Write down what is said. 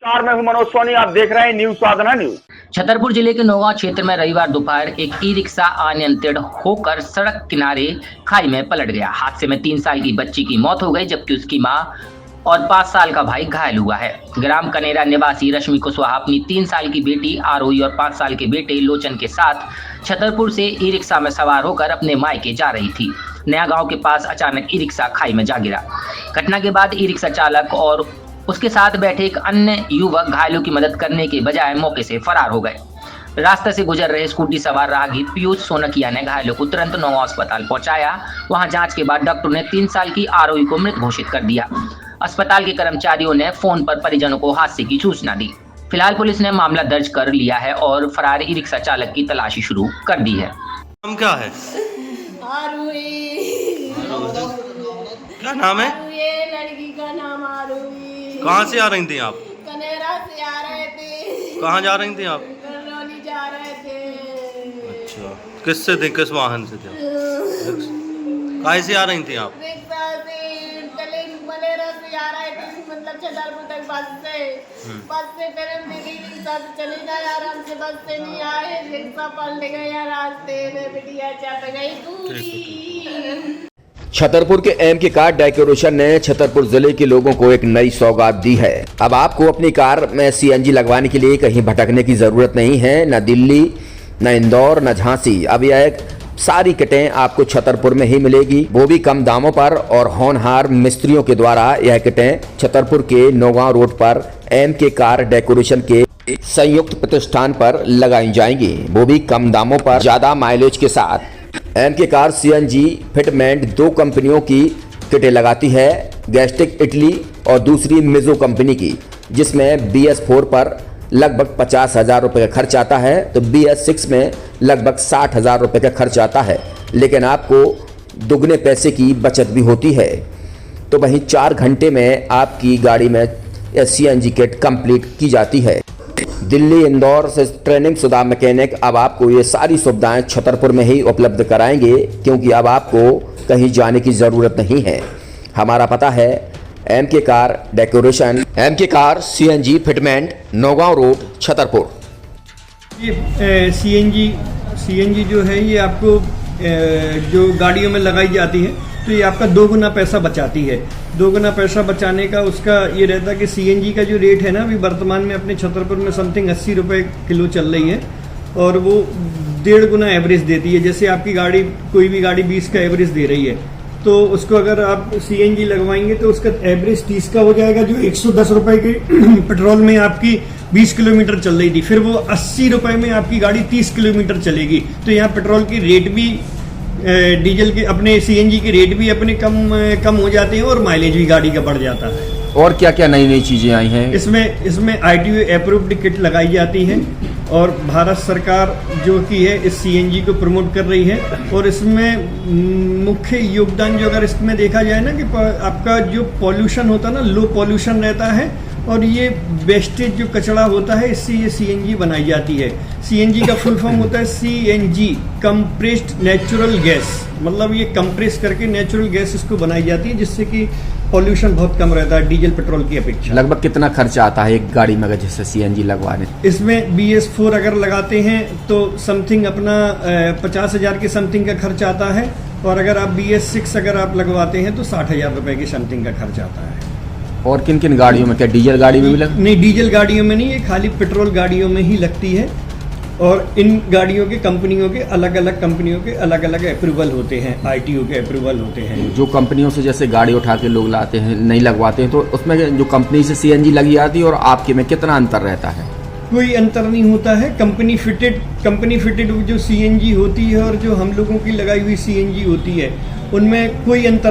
मैं हूं मनोज सोनी, आप देख रहे हैं न्यूज साधना न्यूज। छतरपुर जिले के नौगांव क्षेत्र में रविवार दोपहर एक ई रिक्शा अनियंत्रित होकर सड़क किनारे खाई में पलट गया। हादसे में 3 साल की बच्ची की मौत हो गई, जबकि उसकी मां और 5 साल का भाई घायल हुआ है। ग्राम कनेरा निवासी रश्मि कुशवाहा अपनी 3 साल की बेटी आरोही और 5 साल के बेटे लोचन के साथ छतरपुर से ई रिक्शा में सवार होकर अपने मायके जा रही थी। नया गांव के पास अचानक ई रिक्शा खाई में जा गिरा। घटना के बाद ई रिक्शा चालक और उसके साथ बैठे एक अन्य युवक घायलों की मदद करने के बजाय मौके से फरार हो गए। रास्ते से गुजर रहे स्कूटी सवार राहगीर पीयूष सोनकिया ने घायलों को तुरंत नौगांव अस्पताल पहुंचाया। वहां जांच के बाद डॉक्टर ने 3 साल की आरोही को मृत घोषित कर दिया। अस्पताल के कर्मचारियों ने फोन पर परिजनों को हादसे की सूचना दी। फिलहाल पुलिस ने मामला दर्ज कर लिया है और फरार ई रिक्शा चालक की तलाशी शुरू कर दी है। नाम क्या है? क्या नाम है? लड़की का नाम आरोही। कहाँ से आ रही थी आप? कनेरा से आ रहे थे। कहाँ जा रही थी आप? करौली जा रहे थे। अच्छा, किससे थे, किस वाहन से थे? कहाँ से आ रही थी आप? रिक्शा से कनेरा से आ रहे थे, मतलब छतरपुर तक बस से फिर हम रिक्शा से चले गए आराम से, बस से नहीं आए, रिक्शा पलट गया रास्ते में, बिटिया चट गई पूरी। छतरपुर के एमके कार डेकोरेशन ने छतरपुर जिले के लोगों को एक नई सौगात दी है। अब आपको अपनी कार में सीएनजी लगवाने के लिए कहीं भटकने की जरूरत नहीं है, न दिल्ली, न इंदौर, न झांसी। अब यह सारी किटें आपको छतरपुर में ही मिलेगी, वो भी कम दामों पर। और होनहार मिस्त्रियों के द्वारा यह किटें छतरपुर के नौगांव रोड पर एमके कार डेकोरेशन के संयुक्त प्रतिष्ठान पर लगाई जाएंगी, वो भी कम दामों पर, ज्यादा माइलेज के साथ। एमके कार सीएनजी फिटमेंट 2 कंपनियों की किटें लगाती है, गैस्टिक इटली और दूसरी मिजो कंपनी की, जिसमें BS4 पर लगभग 50,000 रुपये का खर्च आता है, तो BS6 में लगभग 60,000 रुपये का खर्च आता है। लेकिन आपको दुगने पैसे की बचत भी होती है। तो वहीं 4 घंटे में आपकी गाड़ी में सीएनजी किट कंप्लीट की जाती है। दिल्ली, इंदौर से ट्रेनिंग शुदा मैकेनिक अब आपको ये सारी सुविधाएं छतरपुर में ही उपलब्ध कराएंगे, क्योंकि अब आपको कहीं जाने की ज़रूरत नहीं है। हमारा पता है MK car decoration, MK car CNG fitment, Naugaon road, Chhatarpur. ये सीएनजी जो है ये आपको जो गाड़ियों में लगाई जाती है, तो ये आपका 2 गुना पैसा बचाती है। 2 गुना पैसा बचाने का उसका ये रहता है कि सीएनजी का जो रेट है ना, अभी वर्तमान में अपने छतरपुर में समथिंग 80 रुपये किलो चल रही है, और वो 1.5 गुना एवरेज देती है। जैसे आपकी गाड़ी, कोई भी गाड़ी 20 का एवरेज दे रही है, तो उसको अगर आप सीएनजी लगवाएंगे तो उसका एवरेज 30 का हो जाएगा, जो 110 रुपये के पेट्रोल में आपकी 20 किलोमीटर चल रही थी, फिर वो 80 रुपये में आपकी गाड़ी 30 किलोमीटर चलेगी। तो यहाँ पेट्रोल की रेट भी, डीजल के, अपने सीएनजी के रेट भी अपने कम हो जाते हैं, और माइलेज भी गाड़ी का बढ़ जाता है। और क्या क्या नई नई चीजें आई हैं? इसमें ITO अप्रूव्ड किट लगाई जाती है, और भारत सरकार जो की है इस सीएनजी को प्रमोट कर रही है। और इसमें मुख्य योगदान जो अगर इसमें देखा जाए ना, कि आपका जो पॉल्यूशन होता है ना, लो पॉल्यूशन रहता है, और ये वेस्टेज जो कचरा होता है, इससे ये सीएनजी बनाई जाती है। सीएनजी का फुल फॉर्म होता है CNG, कंप्रेस्ड नेचुरल गैस, मतलब ये कंप्रेस करके नेचुरल गैस इसको बनाई जाती है, जिससे कि पॉल्यूशन बहुत कम रहता है डीजल पेट्रोल की अपेक्षा। लगभग कितना खर्चा आता है एक गाड़ी में अगर जैसे सीएनजी लगवाने? इसमें BS4 अगर लगाते हैं तो समथिंग अपना 50,000 के समथिंग का खर्च आता है, और अगर आप BS6 अगर आप लगवाते हैं तो 60,000 रुपये की समथिंग का खर्च आता है। और किन किन गाड़ियों में, क्या डीजल गाड़ी में भी नहीं, डीजल गाड़ियों में नहीं, ये खाली पेट्रोल गाड़ियों में ही लगती है। और इन गाड़ियों के कंपनियों के अलग अलग अप्रूवल होते हैं, ITO के अप्रूवल होते हैं। जो कंपनियों से जैसे गाड़ी उठा के लोग लाते हैं, नहीं लगवाते हैं, तो उसमें जो कंपनी से सीएनजी लगी आती है और आपके में कितना अंतर रहता है? कोई अंतर नहीं होता है। कंपनी फिटेड जो सीएनजी होती है और जो हम लोगों की लगाई हुई सीएनजी होती है, उनमें कोई अंतर